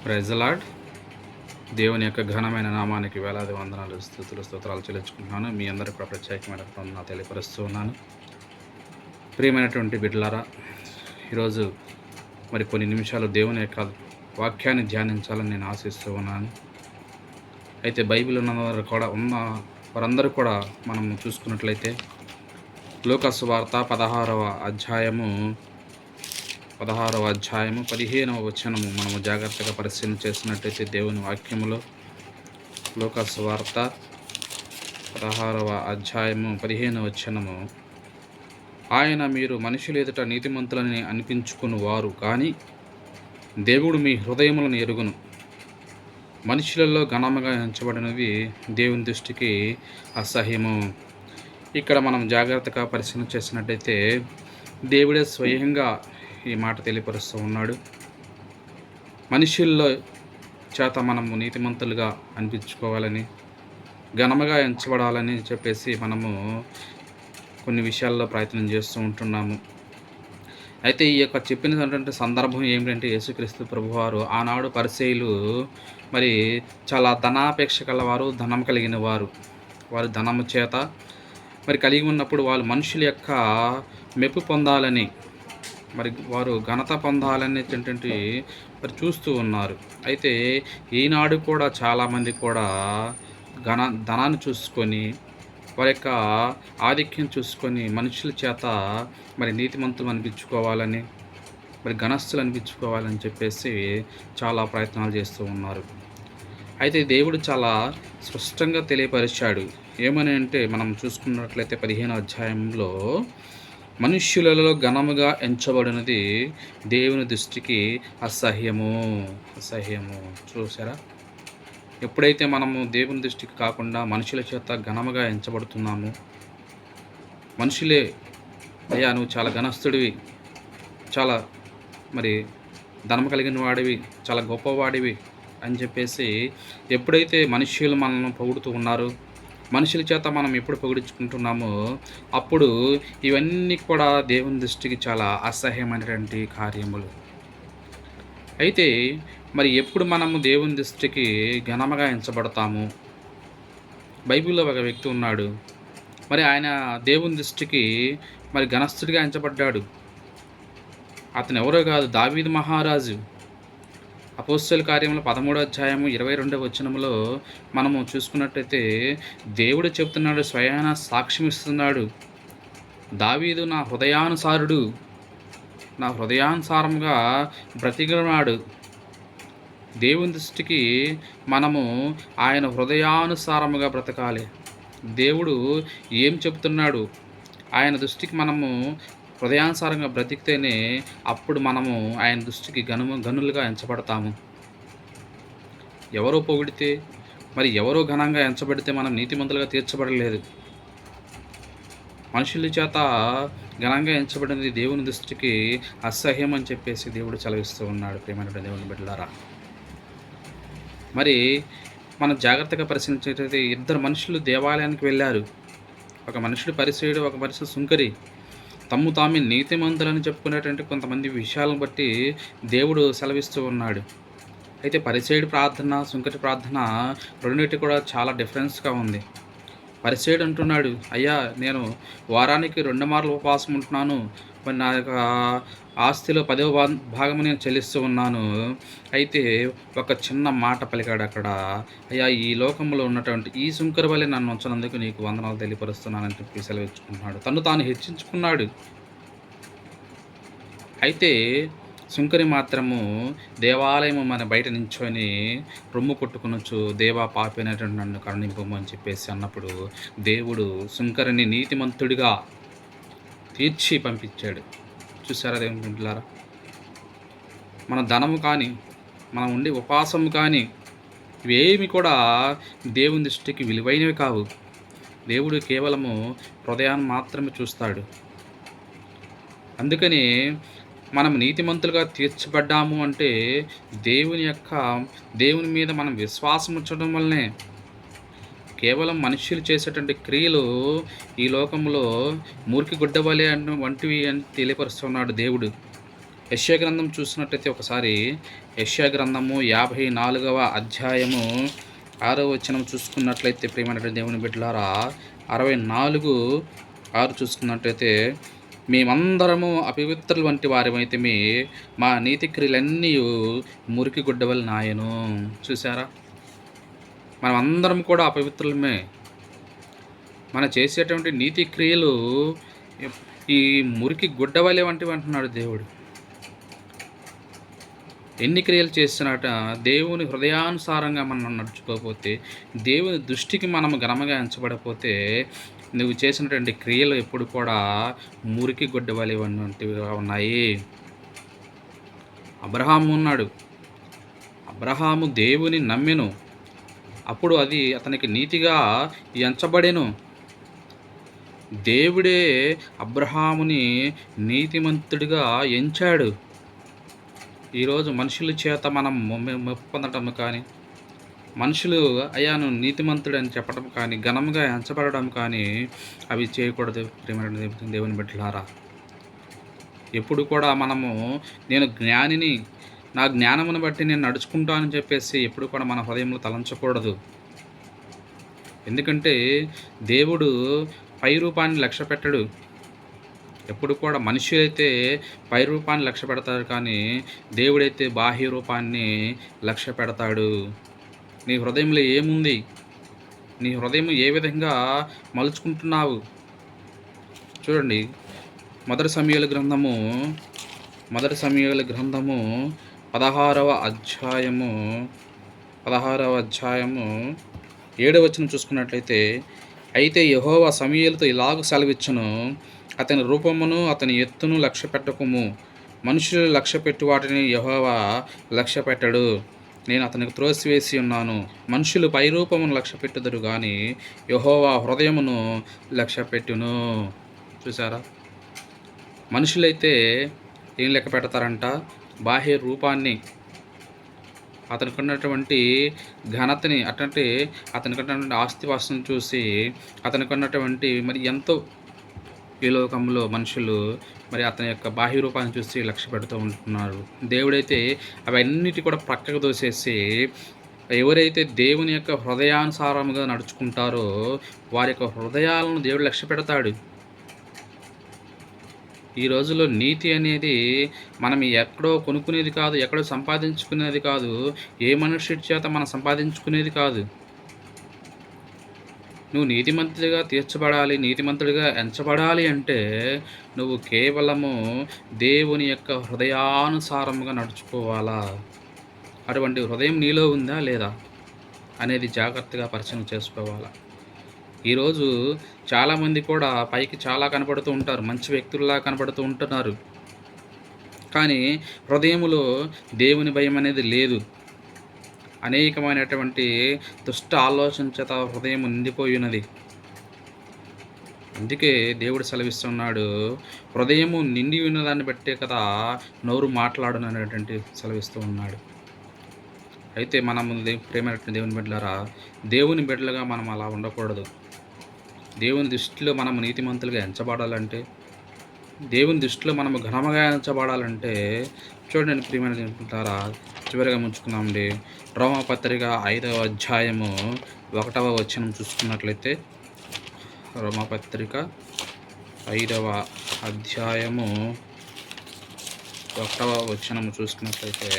Praise the lord. దేవుని యొక్క ఘనమైన నామానికి వేలాది వందనాలు, స్తుతులు, స్తోత్రాలు చెల్లించుకుంటున్నాను. మీ అందరికీ కూడా ప్రత్యేకమైన వందనాలు తెలియపరుస్తూ ఉన్నాను. ప్రియమైనటువంటి బిడ్డలారా, ఈరోజు మరి కొన్ని నిమిషాలు దేవుని యొక్క వాక్యాన్ని ధ్యానించాలని నేను ఆశిస్తూ ఉన్నాను. అయితే బైబిల్ ఉన్న వారందరూ కూడా మనం చూసుకున్నట్లయితే లూకా సువార్త 16వ అధ్యాయము 15వ వచనము మనము జాగ్రత్తగా పరిశీలన చేసినట్టయితే దేవుని వాక్యములో లూకా సువార్త 16వ అధ్యాయము 15వ వచనము, ఆయన మీరు మనుషులు ఎదుట నీతిమంతులని అనిపించుకుని వారు కానీ దేవుడు మీ హృదయములను ఎరుగును. మనుషులలో ఘనముగా ఎంచబడినవి దేవుని దృష్టికి అసహ్యము. ఇక్కడ మనం జాగ్రత్తగా పరిశీలన చేసినట్టయితే దేవుడే స్వయంగా ఈ మాట తెలియపరుస్తూ ఉన్నాడు. మనుషుల్లో చేత మనము నీతిమంతులుగా అనిపించుకోవాలని, ఘనముగా ఎంచబడాలని చెప్పేసి మనము కొన్ని విషయాల్లో ప్రయత్నం చేస్తూ ఉంటున్నాము. అయితే ఈ యొక్క చెప్పినటువంటి సందర్భం ఏమిటంటే, యేసుక్రీస్తు ప్రభువారు ఆనాడు పరిసయ్యులు మరి చాలా ధనాపేక్ష కలవారు, ధనం కలిగిన వారు. వారు ధనము చేత మరి కలిగి ఉన్నప్పుడు వాళ్ళు మనుషుల యొక్క మెప్పు పొందాలని, మరి వారు ఘనత పొందాలనేటువంటి మరి చూస్తూ ఉన్నారు. అయితే ఈనాడు కూడా చాలామంది కూడా ధనాన్ని చూసుకొని, వారి యొక్క ఆధిక్యం చూసుకొని మనుషుల చేత మరి నీతిమంతులు అనిపించుకోవాలని, మరి ఘనస్థులు అనిపించుకోవాలని చెప్పేసి చాలా ప్రయత్నాలు చేస్తూ ఉన్నారు. అయితే దేవుడు చాలా స్పష్టంగా తెలియపరిచాడు. ఏమని అంటే, మనం చూసుకున్నట్లయితే 15వ అధ్యాయంలో మనుష్యులలో ఘనముగా ఎంచబడినది దేవుని దృష్టికి అసహ్యము. చూసారా? ఎప్పుడైతే మనము దేవుని దృష్టికి కాకుండా మనుషుల చేత ఘనముగా ఎంచబడుతున్నాము, మనుషులే అయ్యా నువ్వు చాలా ఘనస్థుడివి, చాలా మరి ధనము కలిగిన వాడివి, చాలా గొప్పవాడివి అని చెప్పేసి ఎప్పుడైతే మనుష్యులు మనల్ని పొగుడుతూ ఉన్నారు, మనుషుల చేత మనం ఎప్పుడు పొగిడించుకుంటున్నామో అప్పుడు ఇవన్నీ కూడా దేవుని దృష్టికి చాలా అసహ్యమైనటువంటి కార్యములు. అయితే మరి ఎప్పుడు మనము దేవుని దృష్టికి ఘనముగా ఎంచబడతాము? బైబిల్లో ఒక వ్యక్తి ఉన్నాడు. మరి ఆయన దేవుని దృష్టికి మరి ఘనస్థుడిగా ఎంచబడ్డాడు. అతను ఎవరో కాదు, దావీదు మహారాజు. అపోస్తలుల కార్యములు 13వ అధ్యాయము 22వ వచనములో మనము చూసుకున్నట్టయితే దేవుడు చెప్తున్నాడు, స్వయాన సాక్ష్యం ఇస్తున్నాడు. దావీదు నా హృదయానుసారుడు, నా హృదయానుసారంగా బ్రతికినాడు. దేవుని దృష్టికి మనము ఆయన హృదయానుసారముగా బ్రతకాలి. దేవుడు ఏం చెప్తున్నాడు, ఆయన దృష్టికి మనము హృదయానుసారంగా బ్రతికితేనే అప్పుడు మనము ఆయన దృష్టికి గనులుగా ఎంచబడతాము. ఎవరో పొగిడితే, మరి ఎవరో ఘనంగా ఎంచబడితే మనం నీతిమంతులుగా తీర్చబడలేదు. మనుషుల చేత ఘనంగా ఎంచబడినది దేవుని దృష్టికి అసహ్యం అని చెప్పేసి దేవుడు చలవిస్తూ ఉన్నాడు. ప్రియమైన దేవుని బిడ్డలారా, మరి మనం జాగ్రత్తగా పరిశీలించేటైతే ఇద్దరు మనుషులు దేవాలయానికి వెళ్ళారు. ఒక మనుషుడు పరిసయ్యుడు, ఒక మనుషుడు సుంకరి. తమ్ము తామే నీతిమంతులని చెప్పుకునేటువంటి కొంతమంది విషయాలను బట్టి దేవుడు సెలవిస్తూ ఉన్నాడు. అయితే పరిసయ్యుడి ప్రార్థన, సుంకరి ప్రార్థన రెండింటి కూడా చాలా డిఫరెన్స్గా ఉంది. పరిసయ్యుడు అంటున్నాడు, అయ్యా నేను వారానికి 2 మార్లు ఉపవాసం ఉంటున్నాను, మరి నా యొక్క ఆస్తిలో 10వ భాగము నేను చెల్లిస్తూ ఉన్నాను. అయితే ఒక చిన్న మాట పలికాడు అక్కడ, అయ్యా ఈ లోకంలో ఉన్నటువంటి ఈ సుంకరి వల్లే నన్ను ఉంచినందుకు నీకు వందనాలు తెలియపరుస్తున్నానని చెప్పి సెలవిచ్చుకున్నాడు. తను తాను హెచ్చించుకున్నాడు. అయితే సుంకరి మాత్రము దేవాలయము మన బయట నించొని రొమ్ము కొట్టుకునొచ్చు, దేవా పాపినటువంటి నన్ను కరుణింపము అని చెప్పేసి అన్నప్పుడు దేవుడు సుంకరిని నీతిమంతుడిగా తీర్చి పంపించాడు. చూసారా దేవుని బిడ్డలారా? మన ధనము కానీ, మనం ఉండే ఉపవాసము కానీ ఇవేమి కూడా దేవుని దృష్టికి విలువైనవి కావు. దేవుడు కేవలము హృదయాన్ని మాత్రమే చూస్తాడు. అందుకని మనం నీతిమంతులుగా తీర్చబడ్డాము అంటే దేవుని మీద మనం విశ్వాసం ఉంచడం వల్లనే. కేవలం మనుష్యులు చేసేటువంటి క్రియలు ఈ లోకంలో మురికి గుడ్డ వలె వంటివి అని తెలియపరుస్తున్నాడు దేవుడు. యెషయా గ్రంథం చూసినట్లయితే ఒకసారి యెషయా గ్రంథము 54వ అధ్యాయము 6వ వచనం చూసుకున్నట్లయితే ప్రియమైనటువంటి దేవుని బిడ్డలారా, 64:6 చూసుకున్నట్లయితే, మేమందరము అపవిత్రుల వంటి వారిమైతిమి, మా నీతి క్రియలన్నీయు మురికి గుడ్డ వలె నాయెను. చూసారా, మనం అందరం కూడా అపవిత్రులమే. మనం చేసేటువంటి నీతి క్రియలు ఈ మురికి గుడ్డ వలె వంటివి అంటున్నాడు దేవుడు. ఎన్ని క్రియలు చేసినట దేవుని హృదయానుసారంగా మనం నడుచుకోకపోతే, దేవుని దృష్టికి మనం ఘనముగా ఎంచబడకపోతే, నువ్వు చేసినటువంటి క్రియలు ఎప్పుడు కూడా మురికి గుడ్డ వలె వంటివిగా ఉన్నాయి. అబ్రహాము ఉన్నాడు. అబ్రహాము దేవుని నమ్మెను, అప్పుడు అది అతనికి నీతిగా ఎంచబడెను. దేవుడే అబ్రహాముని నీతిమంతుడిగా ఎంచాడు. ఈరోజు మనుషుల చేత మనం మెప్పు పొందడం కానీ, మనుషులు అయ్యా నువ్వు నీతిమంతుడు అని చెప్పడం కానీ, ఘనంగా ఎంచబడడం కానీ అవి చేయకూడదు. ప్రియమైన దేవుని బిడ్డలారా, ఎప్పుడు కూడా మనము నేను జ్ఞానిని, నా జ్ఞానమును బట్టి నేను నడుచుకుంటానని చెప్పేసి ఎప్పుడు కూడా మన హృదయంలో తలంచకూడదు. ఎందుకంటే దేవుడు పై రూపాన్ని లక్ష్య పెట్టడు. ఎప్పుడు కూడా మనుషులైతే పై రూపాన్ని లక్ష్య పెడతారు, కానీ దేవుడైతే బాహ్య రూపాన్ని లక్ష్య పెడతాడు. నీ హృదయంలో ఏముంది, నీ హృదయం ఏ విధంగా మలుచుకుంటున్నావు చూడండి. మొదటి సమూయేలు గ్రంథము 16వ అధ్యాయము 7వ వచనం చూసుకున్నట్లయితే, అయితే యెహోవా సమూయేలుతో ఇలాగ సెలవిచ్చెను, అతని రూపమును అతని ఎత్తును లక్ష్య పెట్టకుము, మనుషులు లక్ష్య పెట్టు వాటిని యెహోవా లక్ష్య పెట్టడు. నేను అతనికి త్రోసివేసి ఉన్నాను. మనుషులు పై రూపమును లక్ష్య పెట్టుదురు కానీ యెహోవా హృదయమును లక్ష్య పెట్టును. చూసారా, మనుషులైతే ఏం లెక్క పెడతారంట? బాహ్య రూపాన్ని, అతనికి ఉన్నటువంటి ఘనతని, అటువంటి అతనికి ఉన్నటువంటి ఆస్తిపాస్తులను చూసి, అతనికి ఉన్నటువంటి మరి ఎంతో ఈ లోకంలో మనుషులు మరి అతని యొక్క బాహ్య రూపాన్ని చూసి లక్ష్య పెడుతూ ఉంటున్నారు. దేవుడైతే అవన్నిటి కూడా ప్రక్కకు దోసేసి, ఎవరైతే దేవుని యొక్క హృదయానుసారముగా నడుచుకుంటారో వారి యొక్క హృదయాలను దేవుడు లక్ష్య పెడతాడు. ఈ రోజుల్లో నీతి అనేది మనం ఎక్కడో కొనుక్కునేది కాదు, ఎక్కడో సంపాదించుకునేది కాదు, ఏ మనుషుడి చేత మనం సంపాదించుకునేది కాదు. నువ్వు నీతిమంతుడిగా తీర్చబడాలి, నీతిమంతుడిగా ఎంచబడాలి అంటే నువ్వు కేవలము దేవుని యొక్క హృదయానుసారముగా నడుచుకోవాలా. అటువంటి హృదయం నీలో ఉందా లేదా అనేది జాగ్రత్తగా పరిశీలన చేసుకోవాలా. ఈరోజు చాలామంది కూడా పైకి చాలా కనపడుతూ ఉంటారు, మంచి వ్యక్తుల్లా కనపడుతూ ఉంటున్నారు, కానీ హృదయములో దేవుని భయం అనేది లేదు. అనేకమైనటువంటి దుష్ట ఆలోచన చేత హృదయం నిండిపోయి ఉన్నది. అందుకే దేవుడు సెలవిస్తున్నాడు, హృదయము నిండి ఉన్నదాన్ని బట్టే కదా నోరు మాట్లాడును అనేటువంటి సెలవిస్తూ ఉన్నాడు. అయితే మనము ప్రేమైనటువంటి దేవుని బిడ్డలారా, దేవుని బిడ్డలుగా మనం అలా ఉండకూడదు. దేవుని దృష్టిలో మనము నీతిమంతులుగా ఎంచబడాలంటే, దేవుని దృష్టిలో మనము ఘనముగా ఎంచబడాలంటే, చూడండి ప్రియమైన దేవుని బిడ్డలారా, చివరిగా ముంచుకుందామండి. రోమాపత్రిక 5వ అధ్యాయము 1వ వచనం చూసుకున్నట్లయితే, రోమాపత్రిక 5వ అధ్యాయము 1వ వచనము చూసుకున్నట్లయితే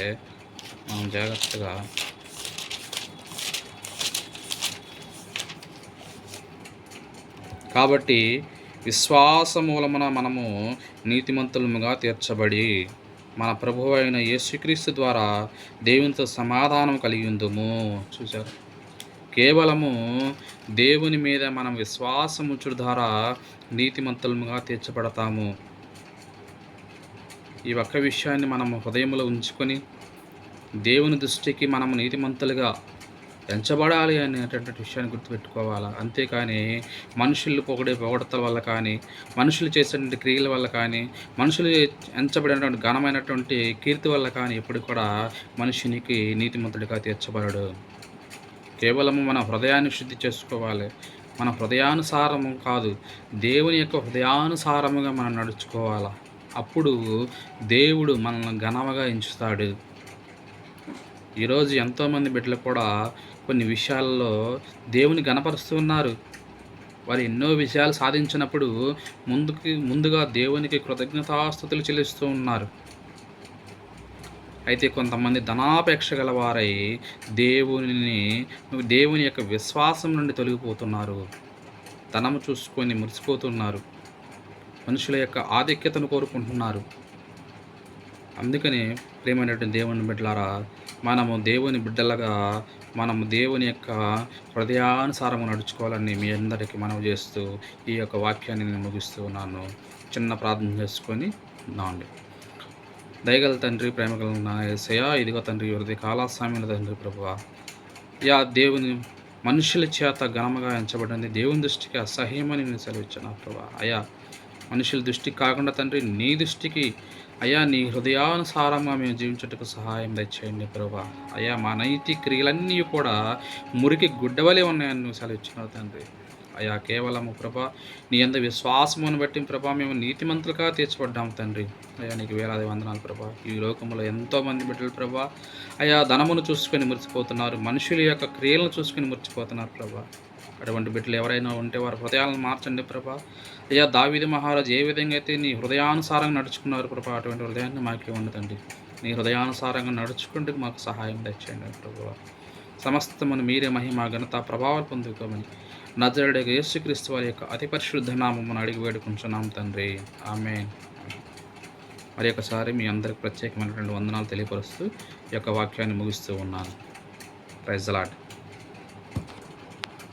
మనం జాగ్రత్తగా కాబట్టి విశ్వాస మూలమున మనము నీతిమంతులముగా తీర్చబడి మన ప్రభువు అయిన యేసుక్రీస్తు ద్వారా దేవునితో సమాధానం కలిగి ఉందుము. చూసారు, కేవలము దేవుని మీద మనం విశ్వాసముంచుట ద్వారా నీతిమంతులముగా తీర్చబడతాము. ఈ ఒక్క విషయాన్ని మనం హృదయంలో ఉంచుకొని దేవుని దృష్టికి మనము నీతిమంతులుగా ఎంచబడాలి అనేటటువంటి విషయాన్ని గుర్తుపెట్టుకోవాలా. అంతేకాని మనుషులు పొగడతల వల్ల కానీ, మనుషులు చేసేటువంటి క్రియల వల్ల కానీ, మనుషులు ఎంచబడినటువంటి ఘనమైనటువంటి కీర్తి వల్ల కానీ ఎప్పుడు కూడా మనుషునికి నీతిమంతుడిగా తీర్చబడడు. కేవలము మన హృదయాన్ని శుద్ధి చేసుకోవాలి. మన హృదయానుసారము కాదు, దేవుని యొక్క హృదయానుసారముగా మనం నడుచుకోవాలా. అప్పుడు దేవుడు మనల్ని ఘనముగా ఎంచుతాడు. ఈరోజు ఎంతోమంది బిడ్డలు కూడా కొన్ని విషయాల్లో దేవుని ఘనపరుస్తూ ఉన్నారు. వారు ఎన్నో విజయాలు సాధించినప్పుడు ముందుగా దేవునికి కృతజ్ఞతాస్తుతులు చెల్లిస్తూ ఉన్నారు. అయితే కొంతమంది ధనాపేక్ష గలవారై దేవుని యొక్క విశ్వాసం నుండి తొలగిపోతున్నారు. ధనము చూసుకొని మురిసిపోతున్నారు. మనుషుల యొక్క ఆధిక్యతను కోరుకుంటున్నారు. అందుకని ప్రియమైనటువంటి దేవుని బిడ్డలారా, మనము దేవుని బిడ్డలుగా మనము దేవుని యొక్క హృదయానుసారము నడుచుకోవాలని మీ అందరికీ మనవి చేస్తూ ఈ యొక్క వాక్యాన్ని నేను ముగిస్తూ ఉన్నాను. చిన్న ప్రార్థన చేసుకొని ఉన్నాండి. దయగల తండ్రి, ప్రేమగల నా యేసయ్యా, ఇదిగో తండ్రి హృదయకాల సమయంలో తండ్రి ప్రభువా, దేవుని మనుషుల చేత ఘనముగా ఎంచబడింది దేవుని దృష్టికి అసహ్యమని నేను సెలవిచ్చాను ప్రభా. మనుషుల దృష్టికి కాకుండా తండ్రి నీ దృష్టికి నీ హృదయానుసారంగా మేము జీవించుటకు సహాయం దయచేయండి ప్రభా. మా నైతిక క్రియలన్నీ కూడా మురికి గుడ్డవలే ఉన్నాయని నువ్వు సెలవిచ్చినావు తండ్రి. కేవలము ప్రభా నీ యందు విశ్వాసమును బట్టి ప్రభా మేము నీతిమంతులుగా తీర్చబడ్డాము తండ్రి. నీకు వేలాది వందనాలు ప్రభా. ఈ లోకంలో ఎంతోమంది బిడ్డలు ప్రభా ధనమును చూసుకొని మురిసిపోతున్నారు, మనుషుల యొక్క క్రియలను చూసుకొని మురిసిపోతున్నారు ప్రభా. అటువంటి బిడ్డలు ఎవరైనా ఉంటే వారి హృదయాలను మార్చండి ప్రభా. దావీదు మహారాజు ఏ విధంగా అయితే నీ హృదయానుసారంగా నడుచుకున్నారు ప్రభా, అటువంటి హృదయాన్ని మాకే ఉండదండి. నీ హృదయానుసారంగా నడుచుకుంటూ మాకు సహాయం తెచ్చేయండి ప్రభా. సమస్తమును మీరే మహిమ ఘనత ప్రభావాలు పొందుకోమని నజరేయుడైన యేసుక్రీస్తు వారి యొక్క అతి పరిశుద్ధ నామమును అడిగి వేడుకుంటున్నాం తండ్రి. ఆమేన్. మరి ఒకసారి మీ అందరికి ప్రత్యేకమైనటువంటి వందనాలు తెలియపరుస్తూ ఈ యొక్క వాక్యాన్ని ముగిస్తూ ఉన్నాను. Praise the lord.